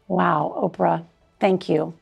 Wow, Oprah, thank you.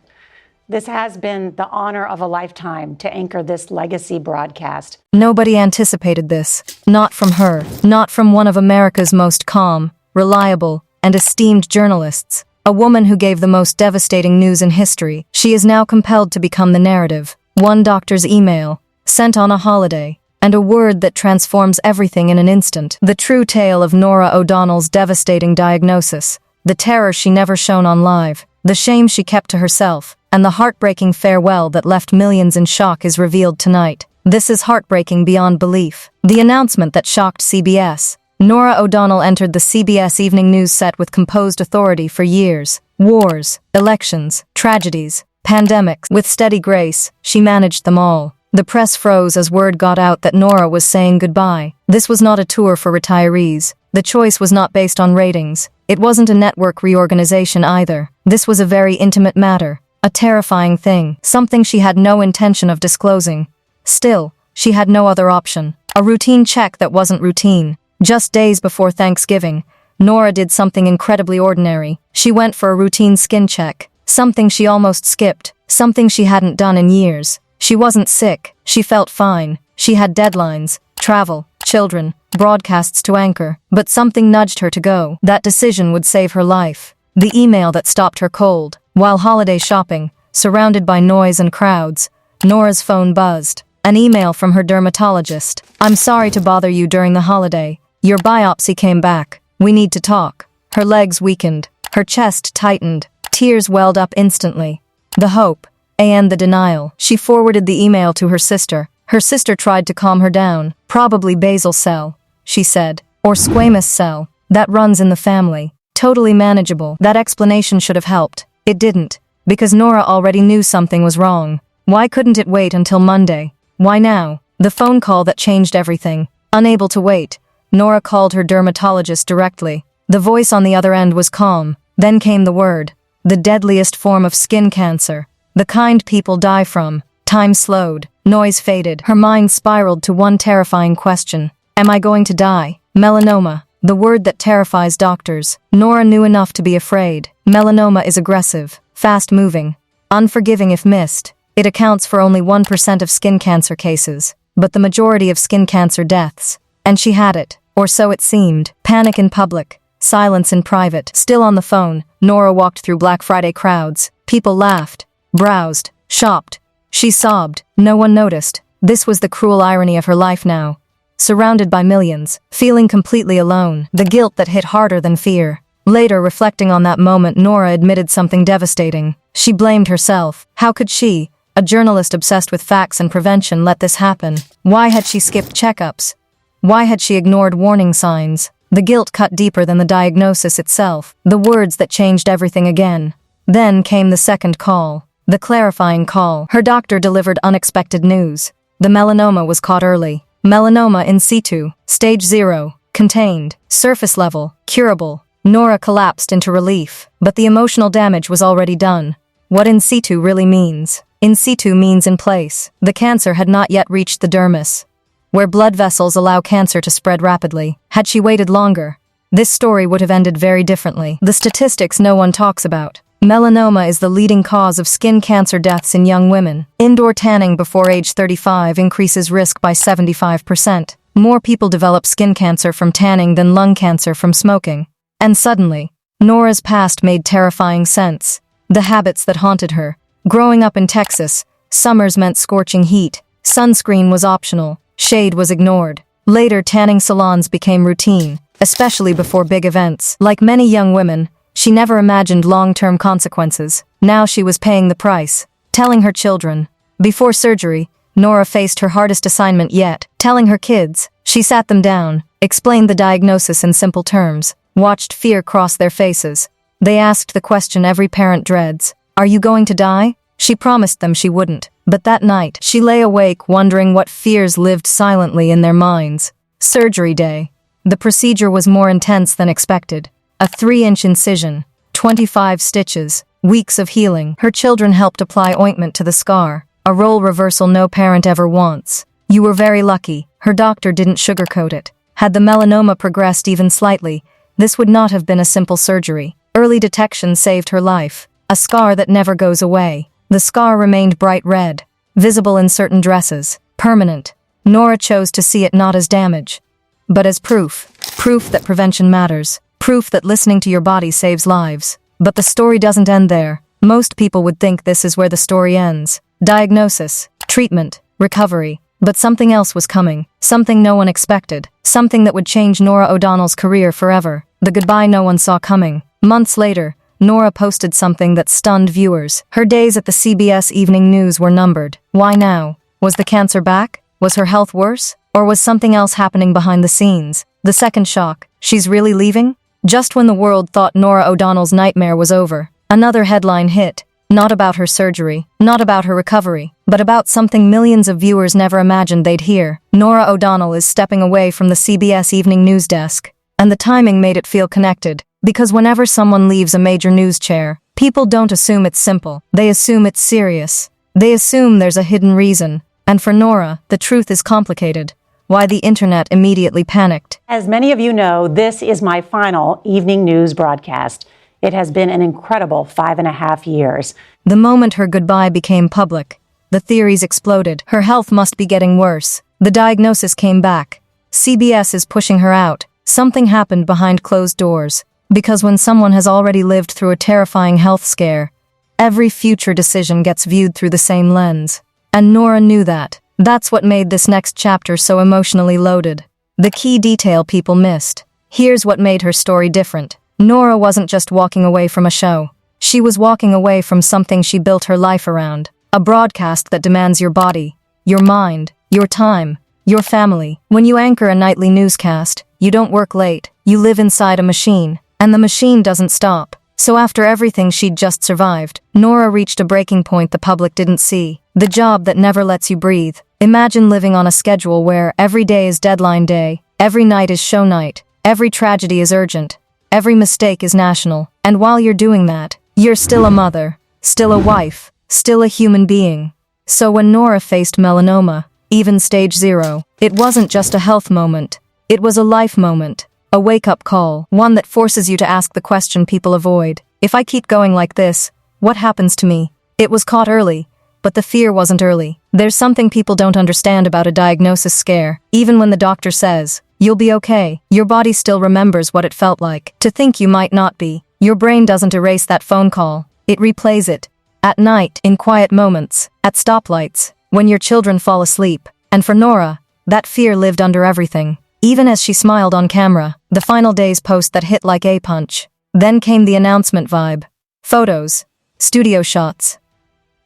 This has been the honor of a lifetime to anchor this legacy broadcast. Nobody anticipated this. Not from her. Not from one of America's most calm, reliable, and esteemed journalists. A woman who gave the most devastating news in history. She is now compelled to become the narrative. One doctor's email, sent on a holiday, and a word that transforms everything in an instant. The true tale of Norah O'Donnell's devastating diagnosis. The terror she never shown on live. The shame she kept to herself. And the heartbreaking farewell that left millions in shock is revealed tonight. This is heartbreaking beyond belief. The announcement that shocked CBS. Norah O'Donnell entered the CBS evening news set with composed authority for years. Wars, elections, tragedies, pandemics. With steady grace, she managed them all. The press froze as word got out that Norah was saying goodbye. This was not a tour for retirees. The choice was not based on ratings. It wasn't a network reorganization either. This was a very intimate matter. A terrifying thing, something she had no intention of disclosing. Still, she had no other option. A routine check that wasn't routine. Just days before Thanksgiving, Norah did something incredibly ordinary. She went for a routine skin check. Something she almost skipped. Something she hadn't done in years. She wasn't sick. She felt fine. She had deadlines, travel, children, broadcasts to anchor. But something nudged her to go. That decision would save her life. The email that stopped her cold. While holiday shopping, surrounded by noise and crowds, Norah's phone buzzed. An email from her dermatologist. "I'm sorry to bother you during the holiday. Your biopsy came back. We need to talk." Her legs weakened. Her chest tightened. Tears welled up instantly. The hope, and the denial. She forwarded the email to her sister. Her sister tried to calm her down. "Probably basal cell," she said. "Or squamous cell. That runs in the family. Totally manageable." That explanation should have helped. It didn't, because Norah already knew something was wrong. Why couldn't it wait until Monday? Why now? The phone call that changed everything. Unable to wait, Norah called her dermatologist directly. The voice on the other end was calm. Then came the word. The deadliest form of skin cancer. The kind people die from. Time slowed. Noise faded. Her mind spiraled to one terrifying question. Am I going to die? Melanoma. The word that terrifies doctors. Norah knew enough to be afraid. Melanoma is aggressive, fast-moving, unforgiving if missed. It accounts for only 1% of skin cancer cases, but the majority of skin cancer deaths. And she had it, or so it seemed. Panic in public, silence in private. Still on the phone, Norah walked through Black Friday crowds. People laughed, browsed, shopped. She sobbed. No one noticed. This was the cruel irony of her life now. Surrounded by millions, feeling completely alone, the guilt that hit harder than fear. Later, reflecting on that moment, Norah admitted something devastating. She blamed herself. How could she, a journalist obsessed with facts and prevention, let this happen? Why had she skipped checkups? Why had she ignored warning signs? The guilt cut deeper than the diagnosis itself, the words that changed everything again. Then came the second call, the clarifying call. Her doctor delivered unexpected news. The melanoma was caught early. Melanoma in situ, stage 0, contained, surface level, curable. Norah collapsed into relief, but the emotional damage was already done. What in situ really means. In situ means in place. The cancer had not yet reached the dermis, where blood vessels allow cancer to spread rapidly. Had she waited longer, this story would have ended very differently. The statistics no one talks about. Melanoma is the leading cause of skin cancer deaths in young women. Indoor tanning before age 35 increases risk by 75%. More people develop skin cancer from tanning than lung cancer from smoking. And suddenly, Norah's past made terrifying sense. The habits that haunted her. Growing up in Texas, summers meant scorching heat. Sunscreen was optional. Shade was ignored. Later, tanning salons became routine, especially before big events. Like many young women, she never imagined long-term consequences. Now she was paying the price, telling her children. Before surgery, Norah faced her hardest assignment yet, telling her kids. She sat them down, explained the diagnosis in simple terms, watched fear cross their faces. They asked the question every parent dreads. Are you going to die? She promised them she wouldn't. But that night, she lay awake wondering what fears lived silently in their minds. Surgery day. The procedure was more intense than expected. A 3-inch incision, 25 stitches, weeks of healing. Her children helped apply ointment to the scar, a role reversal no parent ever wants. You were very lucky. Her doctor didn't sugarcoat it. Had the melanoma progressed even slightly, this would not have been a simple surgery. Early detection saved her life, a scar that never goes away. The scar remained bright red, visible in certain dresses, permanent. Norah chose to see it not as damage, but as proof. Proof that prevention matters. Proof that listening to your body saves lives. But the story doesn't end there. Most people would think this is where the story ends. Diagnosis, treatment, recovery. But something else was coming. Something no one expected. Something that would change Norah O'Donnell's career forever. The goodbye no one saw coming. Months later, Norah posted something that stunned viewers. Her days at the CBS Evening News were numbered. Why now? Was the cancer back? Was her health worse? Or was something else happening behind the scenes? The second shock. She's really leaving? Just when the world thought Norah O'Donnell's nightmare was over, another headline hit. Not about her surgery, not about her recovery, but about something millions of viewers never imagined they'd hear. Norah O'Donnell is stepping away from the CBS Evening News desk. And the timing made it feel connected. Because whenever someone leaves a major news chair, people don't assume it's simple. They assume it's serious. They assume there's a hidden reason. And for Norah, the truth is complicated. Why the internet immediately panicked. As many of you know, this is my final evening news broadcast. It has been an incredible 5.5 years. The moment her goodbye became public, the theories exploded. Her health must be getting worse. The diagnosis came back. CBS is pushing her out. Something happened behind closed doors. Because when someone has already lived through a terrifying health scare, every future decision gets viewed through the same lens. And Norah knew that. That's what made this next chapter so emotionally loaded. The key detail people missed. Here's what made her story different. Norah wasn't just walking away from a show. She was walking away from something she built her life around. A broadcast that demands your body, your mind, your time, your family. When you anchor a nightly newscast, you don't work late. You live inside a machine. And the machine doesn't stop. So after everything she'd just survived, Norah reached a breaking point the public didn't see. The job that never lets you breathe. Imagine living on a schedule where every day is deadline day, every night is show night, every tragedy is urgent, every mistake is national. And while you're doing that, you're still a mother, still a wife, still a human being. So when Norah faced melanoma, even stage 0, it wasn't just a health moment. It was a life moment. A wake-up call, one that forces you to ask the question people avoid. If I keep going like this, what happens to me? It was caught early, but the fear wasn't early. There's something people don't understand about a diagnosis scare. Even when the doctor says, you'll be okay, your body still remembers what it felt like. To think you might not be. Your brain doesn't erase that phone call. It replays it. At night, in quiet moments, at stoplights, when your children fall asleep. And for Norah, that fear lived under everything. Even as she smiled on camera, the final day's post that hit like a punch. Then came the announcement vibe. Photos. Studio shots.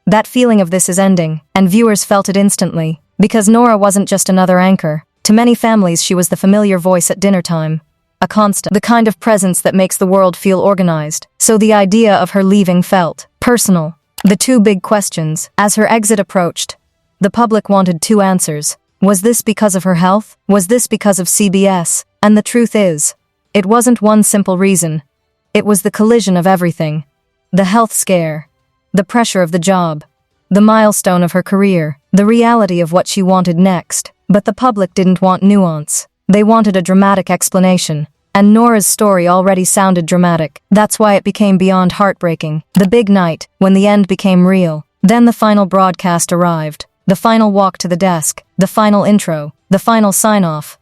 That feeling of this is ending, and viewers felt it instantly. Because Norah wasn't just another anchor. To many families she was the familiar voice at dinner time. A constant. The kind of presence that makes the world feel organized. So the idea of her leaving felt personal. The two big questions. As her exit approached, the public wanted two answers. Was this because of her health? Was this because of CBS? And the truth is, it wasn't one simple reason. It was the collision of everything. The health scare. The pressure of the job. The milestone of her career. The reality of what she wanted next. But the public didn't want nuance. They wanted a dramatic explanation. And Norah's story already sounded dramatic. That's why it became beyond heartbreaking. The big night, when the end became real. Then the final broadcast arrived. The final walk to the desk, the final intro, the final sign-off.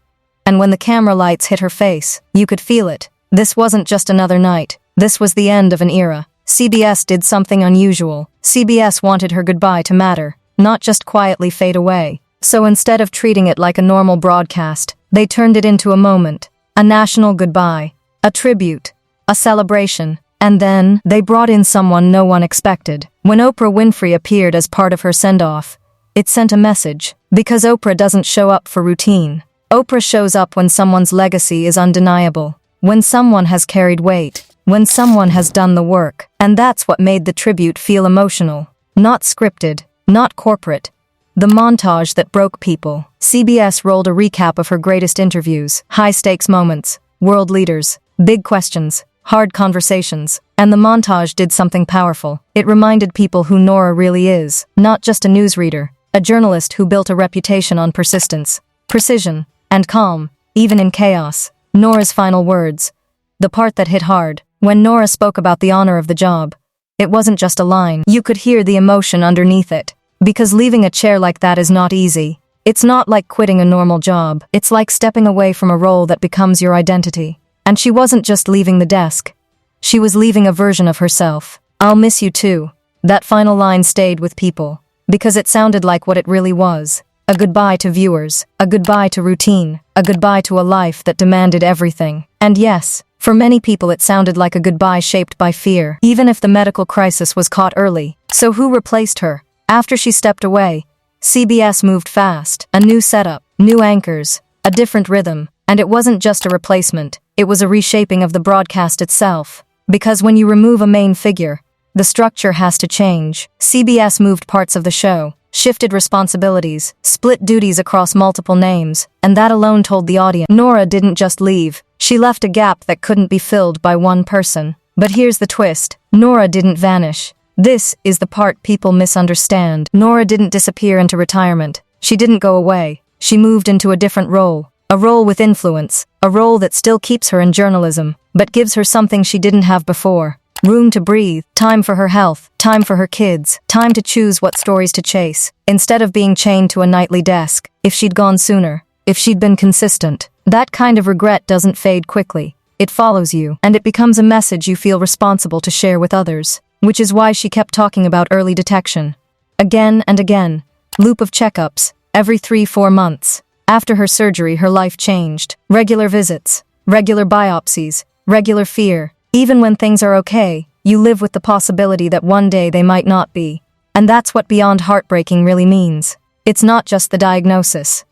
And when the camera lights hit her face, you could feel it. This wasn't just another night. This was the end of an era. CBS did something unusual. CBS wanted her goodbye to matter, not just quietly fade away. So instead of treating it like a normal broadcast, they turned it into a moment. A national goodbye. A tribute. A celebration. And then, they brought in someone no one expected. When Oprah Winfrey appeared as part of her send-off, it sent a message, because Oprah doesn't show up for routine. Oprah shows up when someone's legacy is undeniable, when someone has carried weight, when someone has done the work. And that's what made the tribute feel emotional. Not scripted, not corporate. The montage that broke people. CBS rolled a recap of her greatest interviews, high-stakes moments, world leaders, big questions, hard conversations. And the montage did something powerful. It reminded people who Norah really is, not just a newsreader. A journalist who built a reputation on persistence, precision, and calm, even in chaos. Norah's final words. The part that hit hard When Norah spoke about the honor of the job, it wasn't just a line. You could hear the emotion underneath it. Because leaving a chair like that is not easy. It's not like quitting a normal job. It's like stepping away from a role that becomes your identity. And she wasn't just leaving the desk. She was leaving a version of herself. I'll miss you too. That final line stayed with people. Because it sounded like what it really was. A goodbye to viewers. A goodbye to routine. A goodbye to a life that demanded everything. And yes, for many people it sounded like a goodbye shaped by fear, even if the medical crisis was caught early. So who replaced her? After she stepped away, CBS moved fast. A new setup, new anchors, a different rhythm. And it wasn't just a replacement, it was a reshaping of the broadcast itself. Because when you remove a main figure, the structure has to change. CBS moved parts of the show, shifted responsibilities, split duties across multiple names, and that alone told the audience. Norah didn't just leave, she left a gap that couldn't be filled by one person. But here's the twist, Norah didn't vanish. This is the part people misunderstand. Norah didn't disappear into retirement. She didn't go away. She moved into a different role. A role with influence. A role that still keeps her in journalism, but gives her something she didn't have before. Room to breathe, time for her health, time for her kids, time to choose what stories to chase, instead of being chained to a nightly desk. If she'd gone sooner, if she'd been consistent, that kind of regret doesn't fade quickly. It follows you, and it becomes a message you feel responsible to share with others. Which is why she kept talking about early detection. Again and again, loop of checkups, every 3-4 months. After her surgery, her life changed. Regular visits, regular biopsies, regular fear. Even when things are okay, you live with the possibility that one day they might not be. And that's what beyond heartbreaking really means. It's not just the diagnosis.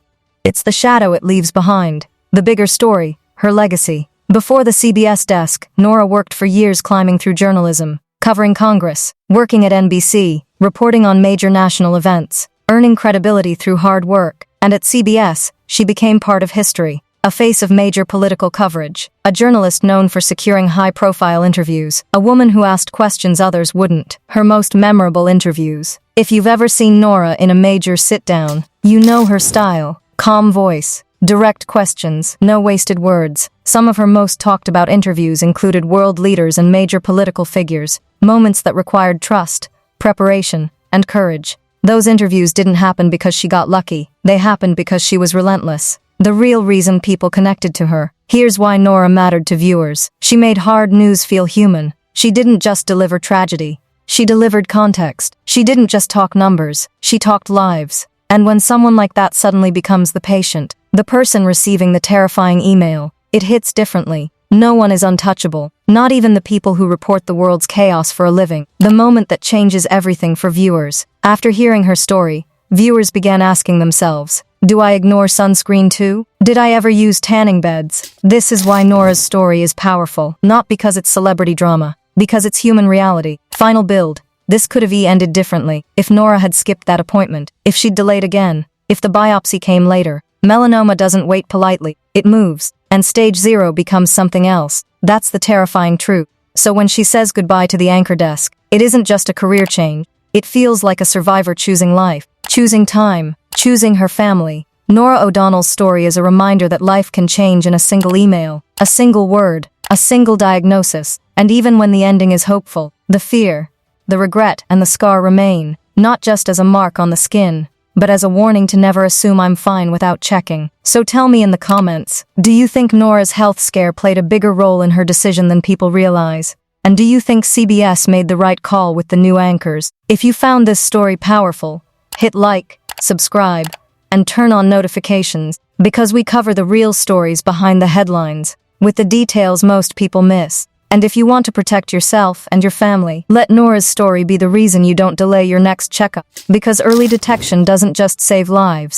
It's the shadow it leaves behind. The bigger story, her legacy. Before the CBS desk, Norah worked for years climbing through journalism, covering Congress, working at NBC, reporting on major national events, earning credibility through hard work. And at CBS, she became part of history. A face of major political coverage, a journalist known for securing high-profile interviews, a woman who asked questions others wouldn't. Her most memorable interviews. If you've ever seen Norah in a major sit-down, you know her style. Calm voice, direct questions, no wasted words. Some of her most talked-about interviews included world leaders and major political figures, moments that required trust, preparation, and courage. Those interviews didn't happen because she got lucky. They happened because she was relentless. The real reason people connected to her. Here's why Norah mattered to viewers. She made hard news feel human. She didn't just deliver tragedy. She delivered context. She didn't just talk numbers. She talked lives. And when someone like that suddenly becomes the patient, the person receiving the terrifying email, it hits differently. No one is untouchable. Not even the people who report the world's chaos for a living. The moment that changes everything for viewers. After hearing her story, viewers began asking themselves, do I ignore sunscreen too? Did I ever use tanning beds? This is why Norah's story is powerful, not because it's celebrity drama, because it's human reality. Final build. This could have ended differently if Norah had skipped that appointment, if she'd delayed again, if the biopsy came later. Melanoma doesn't wait politely, it moves, and stage 0 becomes something else. That's the terrifying truth. So when she says goodbye to the anchor desk, it isn't just a career change. It feels like a survivor choosing life, choosing time, choosing her family. Norah O'Donnell's story is a reminder that life can change in a single email, a single word, a single diagnosis, and even when the ending is hopeful, the fear, the regret, and the scar remain, not just as a mark on the skin, but as a warning to never assume I'm fine without checking. So tell me in the comments, do you think Norah's health scare played a bigger role in her decision than people realize? And do you think CBS made the right call with the new anchors? If you found this story powerful, hit like, subscribe, and turn on notifications, because we cover the real stories behind the headlines, with the details most people miss. And if you want to protect yourself and your family, let Norah's story be the reason you don't delay your next checkup. Because early detection doesn't just save lives,